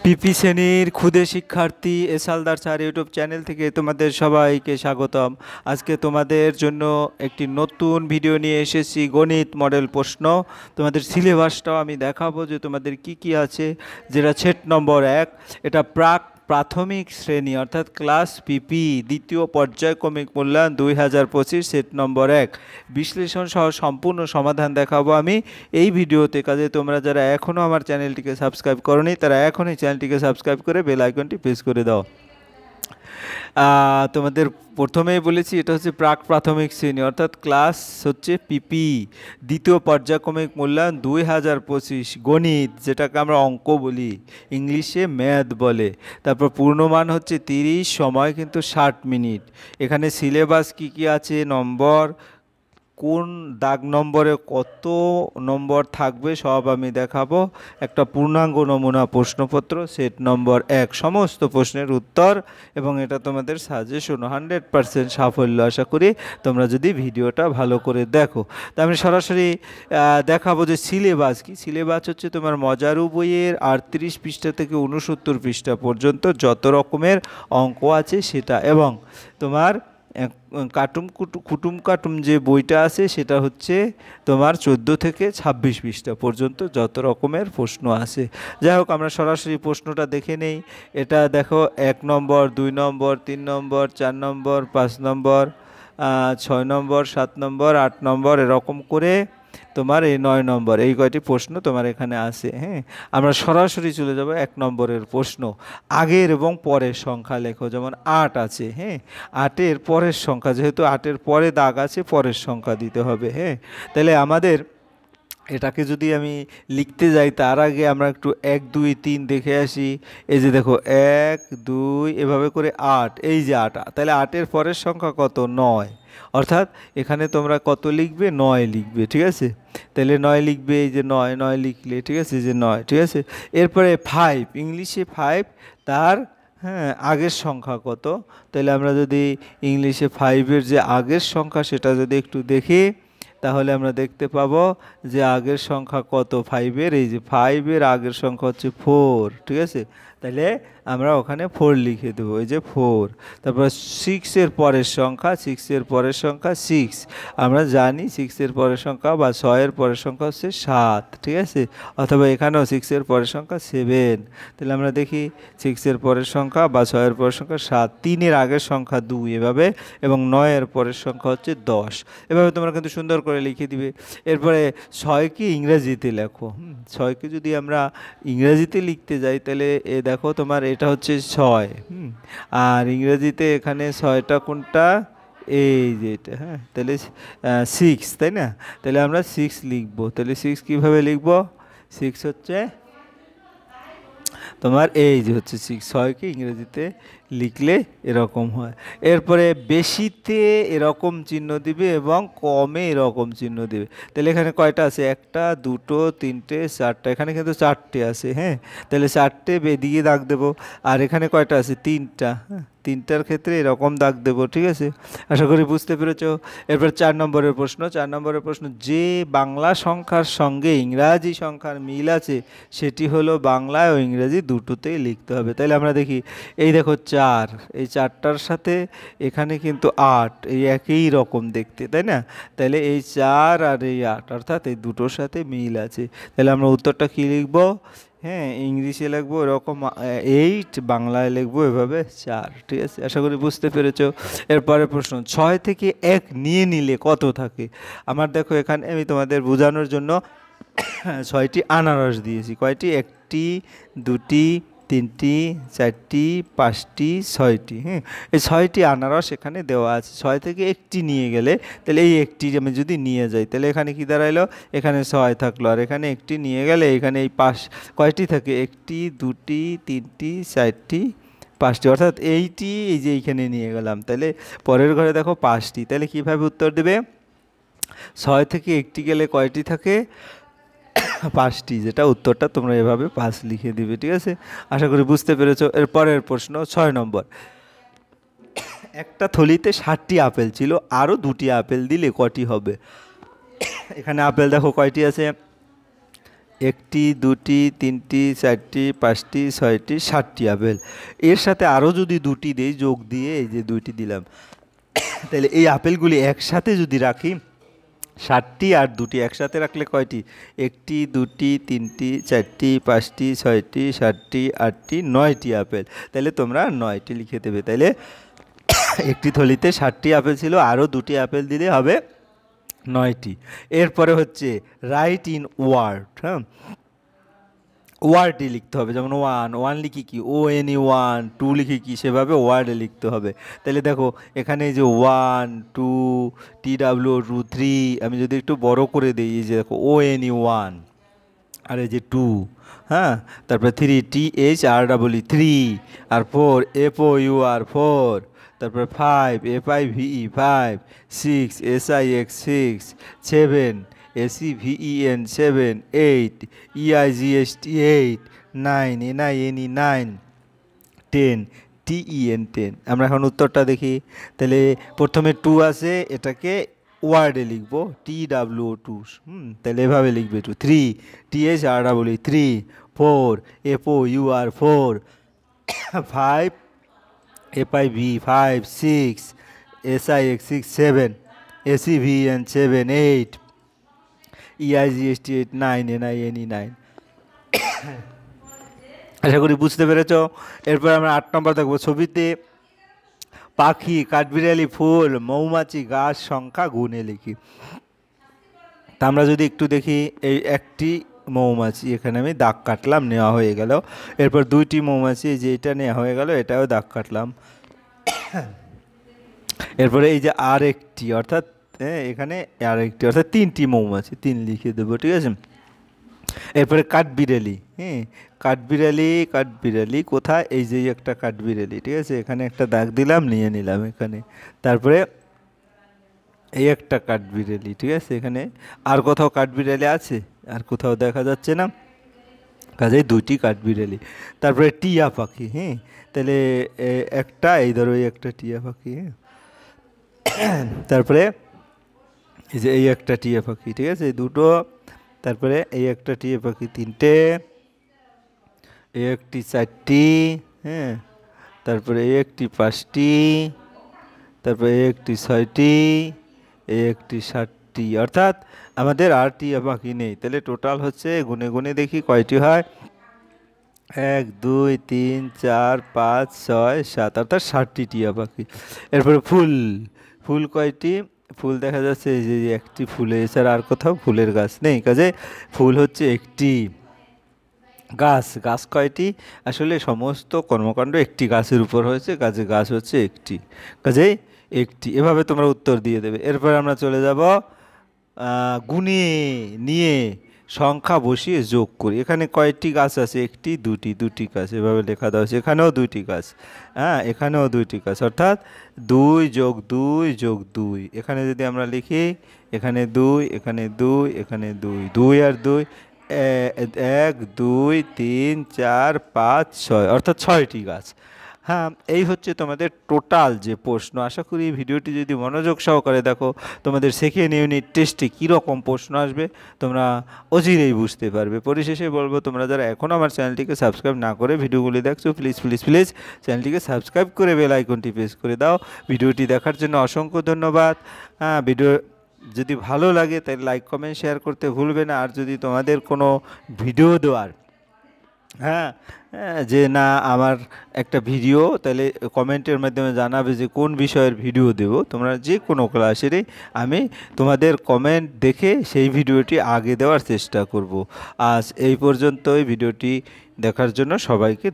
পিপি শ্রেণীর ক্ষুদে শিক্ষার্থী এসালদার স্যার ইউটিউব চ্যানেল থেকে তোমাদের সবাইকে স্বাগতম। আজকে তোমাদের জন্য একটি নতুন ভিডিও নিয়ে এসেছি, গণিত মডেল প্রশ্ন। তোমাদের সিলেবাসটাও আমি দেখাবো যে তোমাদের কি কি আছে। যেটা সেট নম্বর 1, এটা প্রাথমিক শ্রেণী অর্থাৎ ক্লাস পিপি দ্বিতীয় পর্যায়ক্রমিক মূল্যায়ন 2025 সেট নম্বর 1 বিশ্লেষণ সহ সম্পূর্ণ সমাধান দেখাবো আমি এই ভিডিওতে। কাজে তোমরা যারা এখনও আমার চ্যানেলটিকে সাবস্ক্রাইব করোনি তারা এখনই চ্যানেলটিকে সাবস্ক্রাইব করে বেল আইকনটি প্রেস করে দাও। তোমাদের প্রথমেই বলেছি এটা হচ্ছে প্রাথমিক শ্রেণী অর্থাৎ ক্লাস হচ্ছে পিপি দ্বিতীয় পর্যায়ক্রমিক মূল্যায়ন 2025 গণিত, যেটাকে আমরা অঙ্ক বলি, ইংলিশে ম্যাথ বলে। তারপর পূর্ণমান হচ্ছে 30, সময় কিন্তু 60 মিনিট। এখানে সিলেবাস কি কি আছে, নম্বর, কোন দাগ নম্বরে কত নম্বর থাকবে সব আমি দেখাবো। একটা পূর্ণাঙ্গ নমুনা প্রশ্নপত্র সেট নম্বর 1, সমস্ত প্রশ্নের উত্তর, এবং এটা তোমাদের সাজেশন 100% সাফল্য আশা করি তোমরা যদি ভিডিওটা ভালো করে দেখো। তা আমি সরাসরি দেখাবো যে সিলেবাস কি। সিলেবাস হচ্ছে তোমার মজারু বইয়ের 38 পৃষ্ঠা থেকে 69 পৃষ্ঠা পর্যন্ত যত রকমের অঙ্ক আছে সেটা, এবং তোমার কুটুম কাটুম যে বইটা আছে সেটা হচ্ছে তোমার 14 থেকে 26 পৃষ্ঠা পর্যন্ত যত রকমের প্রশ্ন আছে। যাই হোক, আমরা সরাসরি প্রশ্নটা দেখে নেই। এটা দেখো 1 নম্বর, 2 নম্বর, 3 নম্বর, 4 নম্বর, 5 নম্বর, 6 নম্বর, 7 নম্বর, 8 নম্বর, এরকম করে তোমার এই 9 নম্বর, এই কয়টি প্রশ্ন তোমার এখানে আছে। হ্যাঁ, আমরা সরাসরি চলে যাব 1 নম্বরের প্রশ্ন। আগের এবং পরের সংখ্যা লেখো, যেমন 8 আছে। হ্যাঁ, 8-এর পরের সংখ্যা, যেহেতু 8-এর পরে দাগ আছে পরের সংখ্যা দিতে হবে। হ্যাঁ, তাহলে আমাদের এটাকে যদি আমি লিখতে যাই তার আগে আমরা একটু 1, 2, 3 দেখে আসি। এই যে দেখো 1, 2 এভাবে করে 8, এই যে 8, তাহলে 8-এর পরের সংখ্যা কত? 9। অর্থাৎ এখানে তোমরা কত লিখবে? 9 লিখবে। ঠিক আছে, তাহলে 9 লিখবে, এই যে 9, 9 লিখলে, ঠিক আছে, যে 9। ঠিক আছে, এরপরে 5, ইংলিশে 5, তার আগের সংখ্যা কত? তাহলে আমরা যদি ইংলিশে 5-এর যে আগের সংখ্যা সেটা যদি একটু দেখি, তাহলে আমরা দেখতে পাবো যে আগের সংখ্যা কত 5-এর, এই যে 5-এর আগের সংখ্যা হচ্ছে 4। ঠিক আছে, তাহলে আমরা ওখানে 4 লিখে দেবো, এই যে 4। তারপর 6-এর পরের সংখ্যা, 6-এর পরের সংখ্যা 6, আমরা জানি 6-এর পরের সংখ্যা বা 6-এর পরের সংখ্যা হচ্ছে 7। ঠিক আছে, অথবা এখানেও 6-এর পরের সংখ্যা 7। তাহলে আমরা দেখি 6-এর পরের সংখ্যা বা 6-এর পরের সংখ্যা 7, 3-এর আগের সংখ্যা 2 এভাবে, এবং 9-এর পরের সংখ্যা হচ্ছে 10। এভাবে তোমরা কিন্তু সুন্দর করে লিখে দিবে। এরপরে 6-কে ইংরেজিতে লেখো। 6-কে যদি আমরা ইংরেজিতে লিখতে যাই তাহলে দেখো তোমার এটা হচ্ছে 6। আর ইংরেজিতে এখানে 6টা কোনটা? এই যে এটা। হ্যাঁ, তাহলে 6, তাই না? তাহলে আমরা 6 লিখবো। তাহলে 6 কীভাবে লিখবো? 6 হচ্ছে তোমার এই যে হচ্ছে 6কে ইংরেজিতে লিখলে এরকম হয়। এরপরে বেশিতে এরকম চিহ্ন দিবে এবং কমে এরকম চিহ্ন দিবে। তাহলে এখানে কয়টা আছে? 1টা, 2টো, 3টে, 4টা। এখানে কিন্তু 4টে আছে। হ্যাঁ, তাহলে 4টে দিয়ে দাগ দেবো। আর এখানে কয়টা আছে? 3টা। হ্যাঁ, 3টার ক্ষেত্রে এরকম দাগ দেবো। ঠিক আছে, আশা করি বুঝতে পেরেছো। এরপর 4 নম্বরের প্রশ্ন। 4 নম্বরের প্রশ্ন, যে বাংলা সংখ্যার সঙ্গে ইংরাজি সংখ্যার মিল আছে সেটি হলো বাংলায় ও ইংরেজি দুটোতেই লিখতে হবে। তাহলে আমরা দেখি, এই দেখো 4, এই 4টার সাথে এখানে কিন্তু 8, এই একই রকম দেখতে, তাই না? তাহলে এই 4 আর এই 8 অর্থাৎ এই দুটোর সাথে মিল আছে। তাহলে আমরা উত্তরটা কী লিখবো? হ্যাঁ, ইংলিশে লিখবো এরকম 8, বাংলায় লিখবো এভাবে 4। ঠিক আছে, আশা করি বুঝতে পেরেছো। এরপরে প্রশ্ন, 6 থেকে 1 নিয়ে নিলে কত থাকে? আমার দেখো এখানে আমি তোমাদের বোঝানোর জন্য 6টি আনারস দিয়েছি। কয়টি? 1টি, 2টি, 3টি, 4টি, 5টি, 6টি। হ্যাঁ, এই 6টি আনারস এখানে দেওয়া আছে। 6 থেকে 1টি নিয়ে গেলে, তাহলে এই 1টি আমি যদি নিয়ে যাই তাহলে এখানে কি দাঁড়াইলো? এখানে 6 থাকলো, আর এখানে 1টি নিয়ে গেলে এখানে এই 5 কয়টি থাকে? 1টি, 2টি, 3টি, 4টি, 5টি, অর্থাৎ এইটি এই যে এইখানে নিয়ে গেলাম। তাহলে পরের ঘরে দেখো 5টি। তাহলে কীভাবে উত্তর দেবে? 6 থেকে 1টি গেলে কয়টি থাকে? 5টি, যেটা উত্তরটা তোমরা এভাবে 5 লিখে দিবে। ঠিক আছে, আশা করি বুঝতে পেরেছো। এর পরের প্রশ্ন 6 নম্বর, একটা থলিতে 60টি আপেল ছিল, আরও 2টি আপেল দিলে কটি হবে? এখানে আপেল দেখো কয়টি আছে? একটি, দুটি, তিনটি, চারটি, পাঁচটি, ছয়টি, 7টি আপেল। এর সাথে আরও যদি দুটি দেই যোগ দিয়ে, এই যে 2টি দিলাম, তাহলে এই আপেলগুলি একসাথে যদি রাখি 7টি, আর 2টি একসাথে রাখলে কয়টি? 1টি, 2টি, 3টি, 4টি, 5টি, 6টি, 7টি, 8টি, 9টি আপেল। তাহলে তোমরা 9টি লিখে দেবে। তাইলে একটি থলিতে 7টি আপেল ছিল, আরও 2টি আপেল দিলে হবে 9টি। এরপরে হচ্ছে রাইট ইন ওয়ার্ড। হ্যাঁ, ওয়ার্ডে লিখতে হবে, যেমন ওয়ান লিখি কি ONE 1, 2 লিখি কি সেভাবে ওয়ার্ডে লিখতে হবে। তাহলে দেখো এখানে এই যে 1 2 TW 3, আমি যদি একটু বড় করে দিই, এই যে দেখো ONE 1, আর এই যে 2, হ্যাঁ, তারপরে 3 THREE 3, আর 4 FOUR 4, তারপরে 5 FIVE 5, 6 SIX 6, 7 ACVEN 7, 8 EIGST 8, 9 NINE 9, 10 TEN 10। আমরা এখন উত্তরটা দেখি। তাহলে প্রথমে 2 আছে, এটাকে ওয়ার্ডে লিখবো TW2, তাহলে এভাবে লিখবে 2, 3 THREE 3, 4 FOUR 4, 5 FIV 5, 6 SIX 6, 7 ACVN 7, 8 EIGST 8, 9 NINE 9। আশা করি বুঝতে পেরেছ। এরপর আমরা 8 নম্বর দেখবো। ছবিতে পাখি, কাঠবিড়ালি, ফুল, মৌমাছি, গাছ সংখ্যা গুণে লিখি। তা আমরা যদি একটু দেখি, এই একটি মৌমাছি, এখানে আমি দাগ কাটলাম, নেওয়া হয়ে গেল। এরপর 2টি মৌমাছি, এই যে এটা নেওয়া হয়ে গেল, এটাও দাগ কাটলাম। এরপরে এই যে আরেকটি, অর্থাৎ এখানে আরেকটি, অর্থাৎ 3টি মৌমাছি, 3 লিখে দেবো, ঠিক আছে। এরপরে কাঠবিড়ালি, কাঠবিড়ালি কোথায়? এই যে একটা কাঠবিড়ালি, ঠিক আছে, এখানে একটা দাগ দিলাম, নিয়ে নিলাম এখানে। তারপরে এই একটা কাঠবিড়ালি, ঠিক আছে, এখানে আর কোথাও কাঠবিড়ালি আছে? আর কোথাও দেখা যাচ্ছে না, কাজেই 2টি কাঠবিড়ালি। তারপরে টিয়া পাখি, তাহলে একটা, এই ধরো এই একটা টিয়া পাখি, তারপরে এই যে এই একটা টিয়া পাখি, ঠিক আছে, 2টো। তারপরে এই একটা টিয়া পাখি, 3টে, এই একটি 4টি, হ্যাঁ, তারপরে এই একটি 5টি, তারপরে এই একটি 6টি, এই একটি 7টি, অর্থাৎ আমাদের আর টিয়া পাখি নেই। তাহলে টোটাল হচ্ছে, গুনে গুনে দেখি কয়টি হয়, 1 2 3 4 5 6 7, অর্থাৎ 7টি টিয়া পাখি। এরপরে ফুল কয়টি? ফুল দেখা যাচ্ছে এই যে একটি ফুলে, এছাড়া আর কোথাও ফুলের গাছ নেই, কাজে ফুল হচ্ছে একটি। গাছ কয়টি? আসলে সমস্ত কর্মকাণ্ড একটি গাছের উপর হয়েছে, কাজে গাছ হচ্ছে একটি, কাজেই একটি। এভাবে তোমরা উত্তর দিয়ে দেবে। এরপর আমরা চলে যাব গুণে নিয়ে সংখ্যা বসিয়ে যোগ করি। এখানে কয়টি গাছ আছে? 1টি 2টি, 2টি গাছ, এভাবে লেখা দেওয়া হয়েছে। এখানেও 2টি গাছ, হ্যাঁ, এখানেও 2টি গাছ, অর্থাৎ 2 যোগ 2 যোগ 2। এখানে যদি আমরা লিখি, এখানে 2, এখানে 2, এখানে 2, 2 আর 2, 1 2 3 4 5 6, অর্থাৎ 6টি গাছ। হ্যাঁ, এই হচ্ছে তোমাদের টোটাল যে প্রশ্ন। আশা করি ভিডিওটি যদি মনোযোগ সহকারে দেখো, তোমাদের সেকেন্ড ইউনিট টেস্টে কীরকম প্রশ্ন আসবে তোমরা অচিরেই বুঝতে পারবে। পরিশেষে বলবো, তোমরা যারা এখনও আমার চ্যানেলটিকে সাবস্ক্রাইব না করে ভিডিওগুলি দেখছো, প্লিজ চ্যানেলটিকে সাবস্ক্রাইব করে বেল আইকনটি প্রেস করে দাও। ভিডিওটি দেখার জন্য অসংখ্য ধন্যবাদ। হ্যাঁ, ভিডিও যদি ভালো লাগে তাহলে লাইক কমেন্ট শেয়ার করতে ভুলবে না। আর যদি তোমাদের কোনো ভিডিও দেওয়ার, হ্যাঁ, যে না আমার একটা ভিডিও, তাহলে কমেন্টের মাধ্যমে জানাবে যে কোন বিষয়ের ভিডিও দেব। তোমরা যে কোনো ক্লাসেরই আমি তোমাদের কমেন্ট দেখে সেই ভিডিওটি আগে দেওয়ার চেষ্টা করব। আজ এই পর্যন্তই। ভিডিওটি দেখার জন্য সবাইকে